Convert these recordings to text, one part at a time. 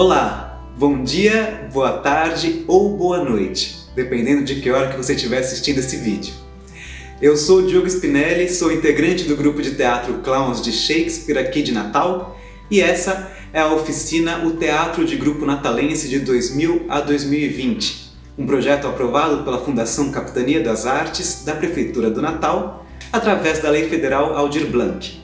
Olá, bom dia, boa tarde ou boa noite, dependendo de que hora que você estiver assistindo esse vídeo. Eu sou o Diogo Spinelli, sou integrante do grupo de teatro Clowns de Shakespeare aqui de Natal, e essa é a oficina O Teatro de Grupo Natalense de 2000 a 2020, um projeto aprovado pela Fundação Capitania das Artes da Prefeitura do Natal, através da Lei Federal Aldir Blanc.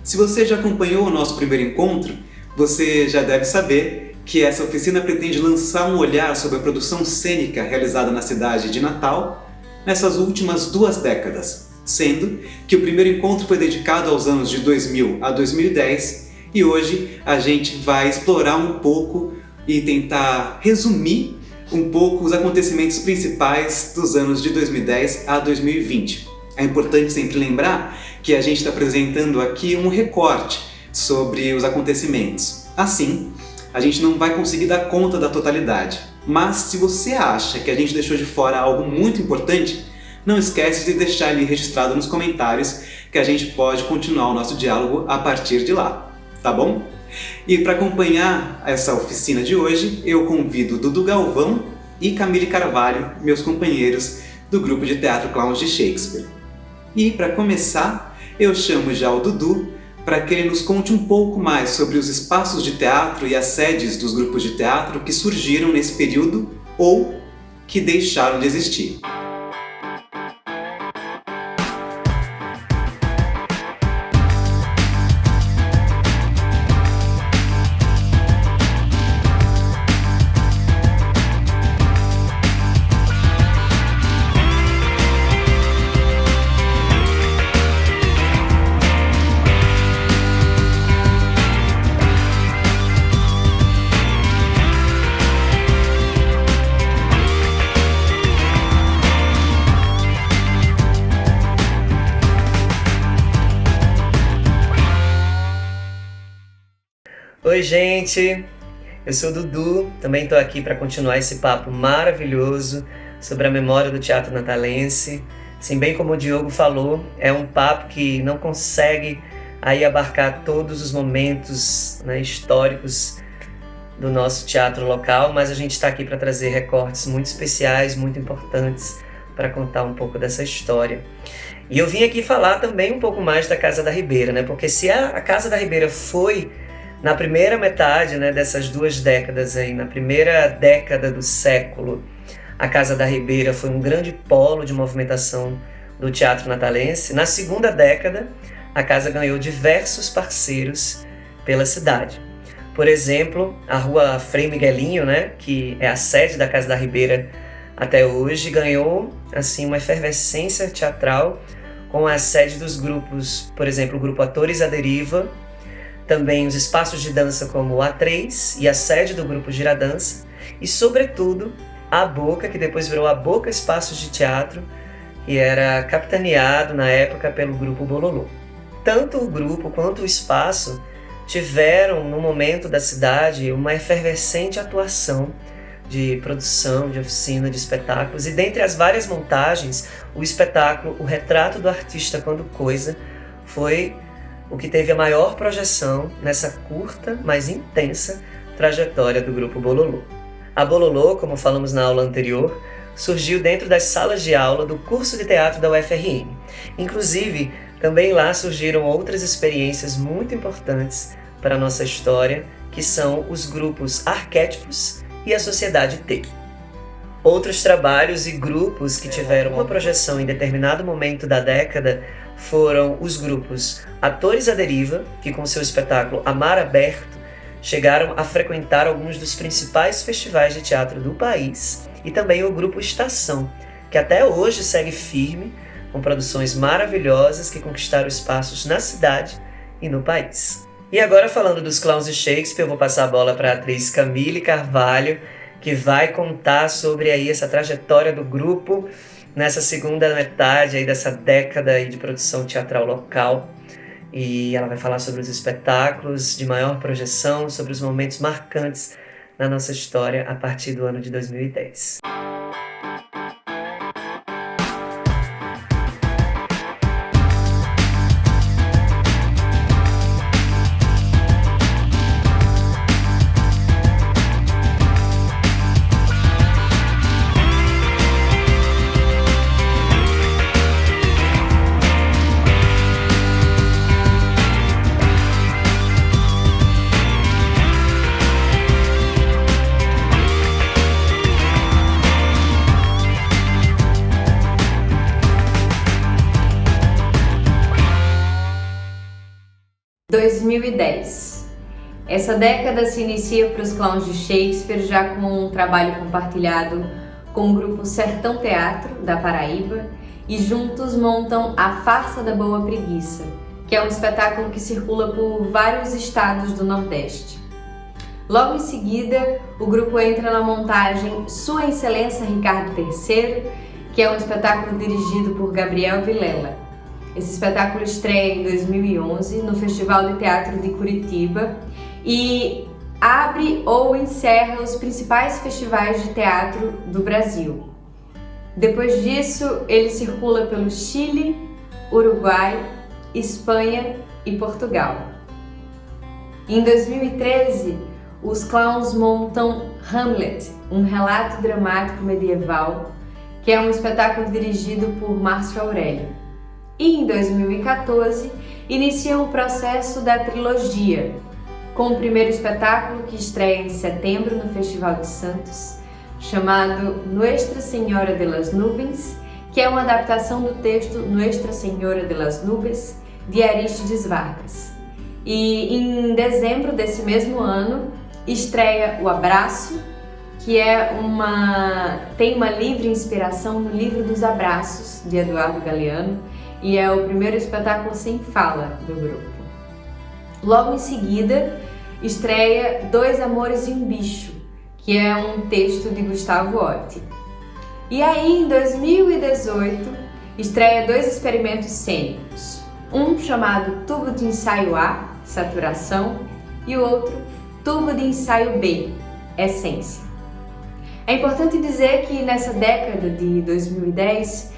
Se você já acompanhou o nosso primeiro encontro, você já deve saber que essa oficina pretende lançar um olhar sobre a produção cênica realizada na cidade de Natal nessas últimas 2 décadas, sendo que o primeiro encontro foi dedicado aos anos de 2000 a 2010 e hoje a gente vai explorar um pouco e tentar resumir um pouco os acontecimentos principais dos anos de 2010 a 2020. É importante sempre lembrar que a gente está apresentando aqui um recorte sobre os acontecimentos. Assim, a gente não vai conseguir dar conta da totalidade. Mas se você acha que a gente deixou de fora algo muito importante, não esquece de deixar ali registrado nos comentários que a gente pode continuar o nosso diálogo a partir de lá, tá bom? E para acompanhar essa oficina de hoje, eu convido Dudu Galvão e Camille Carvalho, meus companheiros do grupo de teatro Clowns de Shakespeare. E para começar, eu chamo já o Dudu para que ele nos conte um pouco mais sobre os espaços de teatro e as sedes dos grupos de teatro que surgiram nesse período ou que deixaram de existir. Oi gente, eu sou o Dudu, também estou aqui para continuar esse papo maravilhoso sobre a memória do teatro natalense. Assim, bem como o Diogo falou, é um papo que não consegue aí abarcar todos os momentos, né, históricos do nosso teatro local, mas a gente está aqui para trazer recortes muito especiais, muito importantes para contar um pouco dessa história. E eu vim aqui falar também um pouco mais da Casa da Ribeira, né? Porque se a Casa da Ribeira foi na primeira metade, né, dessas 2 décadas aí, na primeira década do século, a Casa da Ribeira foi um grande polo de movimentação do teatro natalense. Na segunda década, a casa ganhou diversos parceiros pela cidade. Por exemplo, a rua Frei Miguelinho, né, que é a sede da Casa da Ribeira até hoje, ganhou assim uma efervescência teatral com a sede dos grupos, por exemplo, o grupo Atores à Deriva, também os espaços de dança como o A3 e a sede do grupo Giradança, e sobretudo a Boca, que depois virou a Boca Espaços de Teatro, que era capitaneado na época pelo grupo Bololô. Tanto o grupo quanto o espaço tiveram, no momento da cidade, uma efervescente atuação de produção, de oficina, de espetáculos, e dentre as várias montagens, o espetáculo O Retrato do Artista Quando Coisa foi o que teve a maior projeção nessa curta, mas intensa trajetória do grupo Bololô. A Bololô, como falamos na aula anterior, surgiu dentro das salas de aula do curso de teatro da UFRN. Inclusive, também lá surgiram outras experiências muito importantes para a nossa história, que são os grupos Arquétipos e a Sociedade T. Outros trabalhos e grupos que tiveram uma projeção em determinado momento da década foram os grupos Atores à Deriva, que com seu espetáculo Amar Aberto chegaram a frequentar alguns dos principais festivais de teatro do país, e também o grupo Estação, que até hoje segue firme, com produções maravilhosas que conquistaram espaços na cidade e no país. E agora, falando dos Clowns de Shakespeare, eu vou passar a bola para a atriz Camille Carvalho, que vai contar sobre aí essa trajetória do grupo nessa segunda metade aí dessa década aí de produção teatral local. E ela vai falar sobre os espetáculos de maior projeção, sobre os momentos marcantes na nossa história a partir do ano de 2010. 2010. Essa década se inicia para os clowns de Shakespeare já com um trabalho compartilhado com o grupo Sertão Teatro, da Paraíba, e juntos montam A Farsa da Boa Preguiça, que é um espetáculo que circula por vários estados do Nordeste. Logo em seguida, o grupo entra na montagem Sua Excelência Ricardo III, que é um espetáculo dirigido por Gabriel Vilela. Esse espetáculo estreia em 2011 no Festival de Teatro de Curitiba e abre ou encerra os principais festivais de teatro do Brasil. Depois disso, ele circula pelo Chile, Uruguai, Espanha e Portugal. Em 2013, os clowns montam Hamlet, um relato dramático medieval, que é um espetáculo dirigido por Márcio Aurélio. E em 2014, iniciam o processo da trilogia, com o primeiro espetáculo que estreia em setembro no Festival de Santos, chamado Nuestra Senhora de las Nuvens, que é uma adaptação do texto Nuestra Senhora de las Nubes, de Arístides Vargas. E em dezembro desse mesmo ano, estreia O Abraço, que tem uma livre inspiração no Livro dos Abraços, de Eduardo Galeano, e é o primeiro espetáculo sem fala do grupo. Logo em seguida, estreia Dois Amores e um Bicho, que é um texto de Gustavo Otti. E aí, em 2018, estreia dois experimentos cênicos, um chamado Tubo de Ensaio A, Saturação, e o outro Tubo de Ensaio B, Essência. É importante dizer que nessa década de 2010,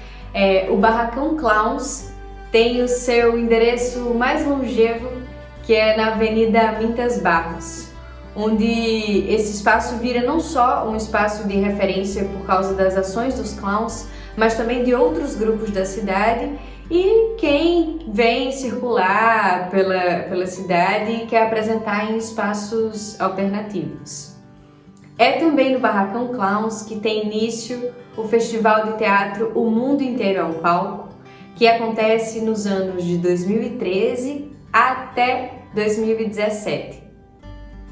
o Barracão Clowns tem o seu endereço mais longevo, que é na Avenida Mintas Barros, onde esse espaço vira não só um espaço de referência por causa das ações dos clowns, mas também de outros grupos da cidade e quem vem circular pela cidade e quer apresentar em espaços alternativos. É também no Barracão Clowns que tem início o Festival de Teatro O Mundo Inteiro é um Palco, que acontece nos anos de 2013 até 2017.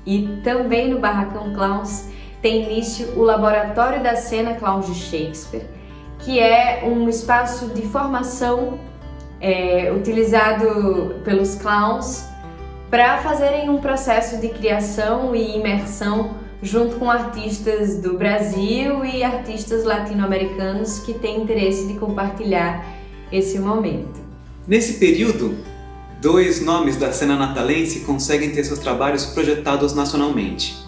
E também no Barracão Clowns tem início o Laboratório da Cena Clowns de Shakespeare, que é um espaço de formação utilizado pelos clowns para fazerem um processo de criação e imersão junto com artistas do Brasil e artistas latino-americanos que têm interesse de compartilhar esse momento. Nesse período, dois nomes da cena natalense conseguem ter seus trabalhos projetados nacionalmente.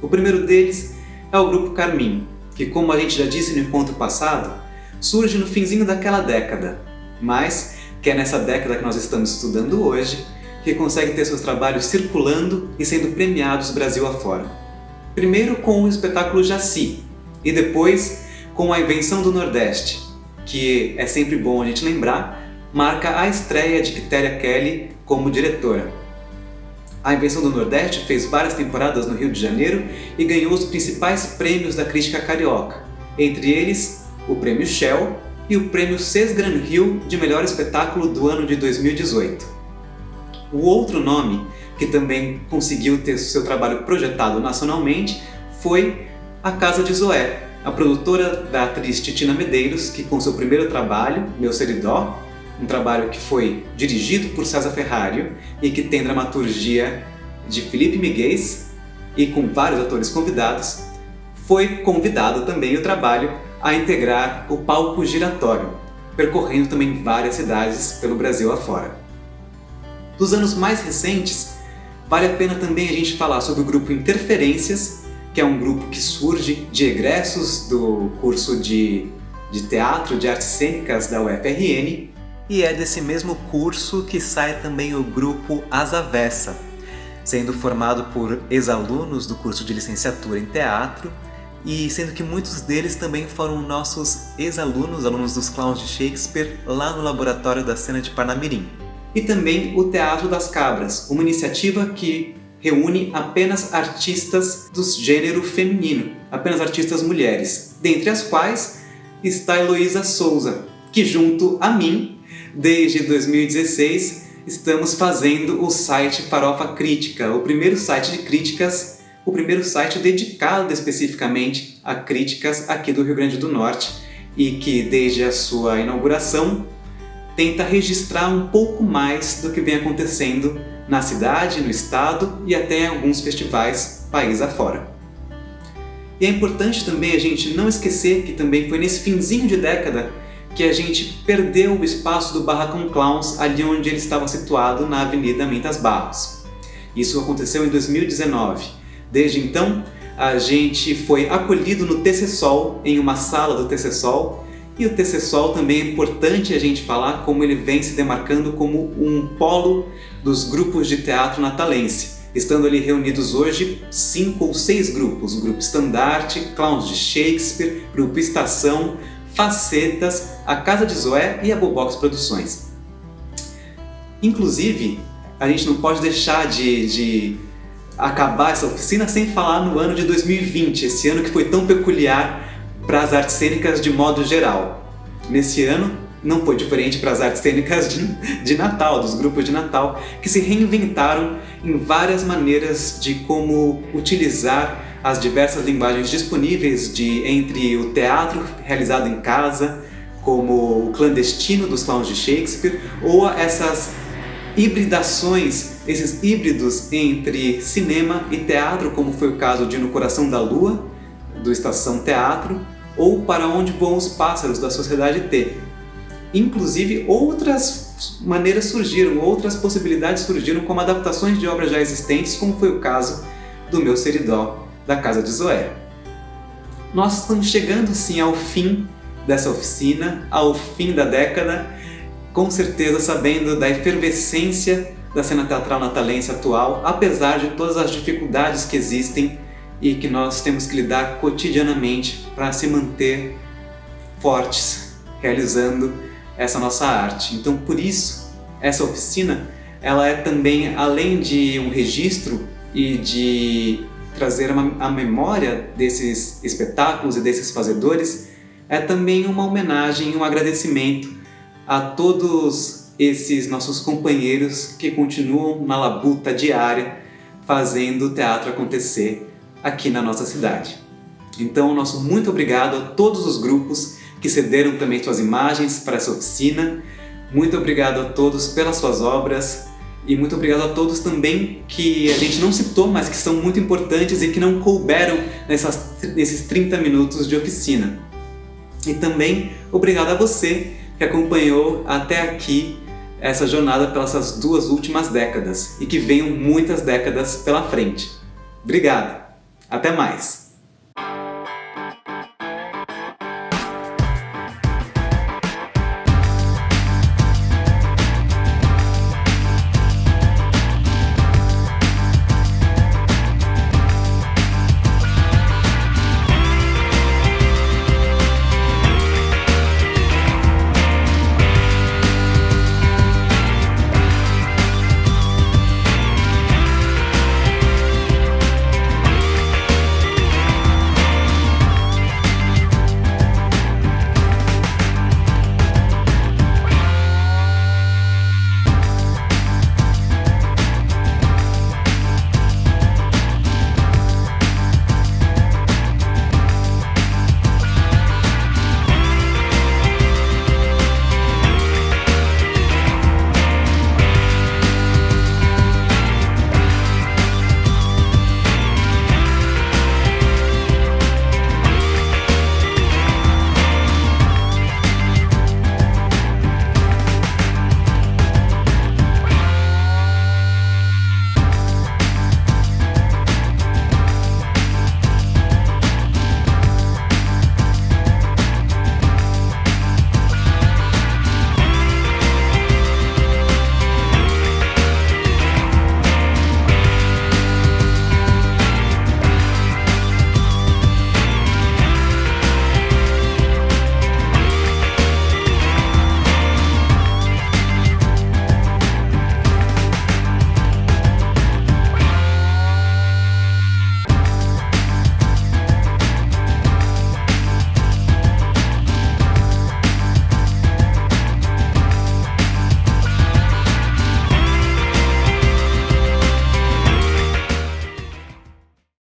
O primeiro deles é o Grupo Carmim, que, como a gente já disse no encontro passado, surge no finzinho daquela década, mas que é nessa década que nós estamos estudando hoje, que consegue ter seus trabalhos circulando e sendo premiados Brasil afora. Primeiro com o espetáculo Jaci, e depois com A Invenção do Nordeste, que é sempre bom a gente lembrar, marca a estreia de Quitéria Kelly como diretora. A Invenção do Nordeste fez várias temporadas no Rio de Janeiro e ganhou os principais prêmios da crítica carioca, entre eles o Prêmio Shell e o Prêmio Ces Gran Rio de melhor espetáculo do ano de 2018. O outro nome que também conseguiu ter seu trabalho projetado nacionalmente foi a Casa de Zoé, a produtora da atriz Titina Medeiros, que com seu primeiro trabalho, Meu Seridó, um trabalho que foi dirigido por César Ferrario e que tem dramaturgia de Felipe Miguel e com vários atores convidados, foi convidado também o trabalho a integrar o palco giratório, percorrendo também várias cidades pelo Brasil afora. Dos anos mais recentes, vale a pena também a gente falar sobre o grupo Interferências, que é um grupo que surge de egressos do curso de Teatro de Artes Cênicas da UFRN, e é desse mesmo curso que sai também o grupo As Avessa, sendo formado por ex-alunos do curso de licenciatura em teatro, e sendo que muitos deles também foram nossos ex-alunos, alunos dos clowns de Shakespeare, lá no Laboratório da Cena de Parnamirim. E também o Teatro das Cabras, uma iniciativa que reúne apenas artistas do gênero feminino, apenas artistas mulheres, dentre as quais está Heloísa Souza, que junto a mim, desde 2016, estamos fazendo o site Farofa Crítica, o primeiro site de críticas, o primeiro site dedicado especificamente a críticas aqui do Rio Grande do Norte e que, desde a sua inauguração, tenta registrar um pouco mais do que vem acontecendo na cidade, no estado e até em alguns festivais país afora. E é importante também a gente não esquecer que também foi nesse finzinho de década que a gente perdeu o espaço do Barracão Clowns ali onde ele estava situado na Avenida Mentas Barros. Isso aconteceu em 2019. Desde então, a gente foi acolhido no TC-Sol, em uma sala do TC-Sol, e o TC-Sol também é importante a gente falar como ele vem se demarcando como um polo dos grupos de teatro natalense, estando ali reunidos hoje 5 ou 6 grupos, o Grupo Estandarte, Clowns de Shakespeare, Grupo Estação, Facetas, a Casa de Zoé e a Bobox Produções. Inclusive, a gente não pode deixar de acabar essa oficina sem falar no ano de 2020, esse ano que foi tão peculiar para as artes cênicas de modo geral. Nesse ano, não foi diferente para as artes cênicas de Natal, dos grupos de Natal, que se reinventaram em várias maneiras de como utilizar as diversas linguagens disponíveis entre o teatro realizado em casa, como o clandestino dos clowns de Shakespeare, ou essas hibridações, esses híbridos entre cinema e teatro, como foi o caso de No Coração da Lua, do Estação Teatro, ou Para Onde Voam os Pássaros, da Sociedade T. Inclusive, outras maneiras surgiram, outras possibilidades surgiram como adaptações de obras já existentes, como foi o caso do Meu Seridó, da Casa de Zoé. Nós estamos chegando sim ao fim dessa oficina, ao fim da década, com certeza sabendo da efervescência da cena teatral natalense atual, apesar de todas as dificuldades que existem e que nós temos que lidar cotidianamente para se manter fortes, realizando essa nossa arte. Então, por isso, essa oficina, ela é também, além de um registro e de trazer a memória desses espetáculos e desses fazedores, é também uma homenagem e um agradecimento a todos esses nossos companheiros que continuam na labuta diária fazendo o teatro acontecer aqui na nossa cidade. Então, nosso muito obrigado a todos os grupos que cederam também suas imagens para essa oficina. Muito obrigado a todos pelas suas obras e muito obrigado a todos também que a gente não citou, mas que são muito importantes e que não couberam nesses 30 minutos de oficina. E também obrigado a você que acompanhou até aqui essa jornada pelas 2 últimas décadas e que venham muitas décadas pela frente. Obrigado! Até mais!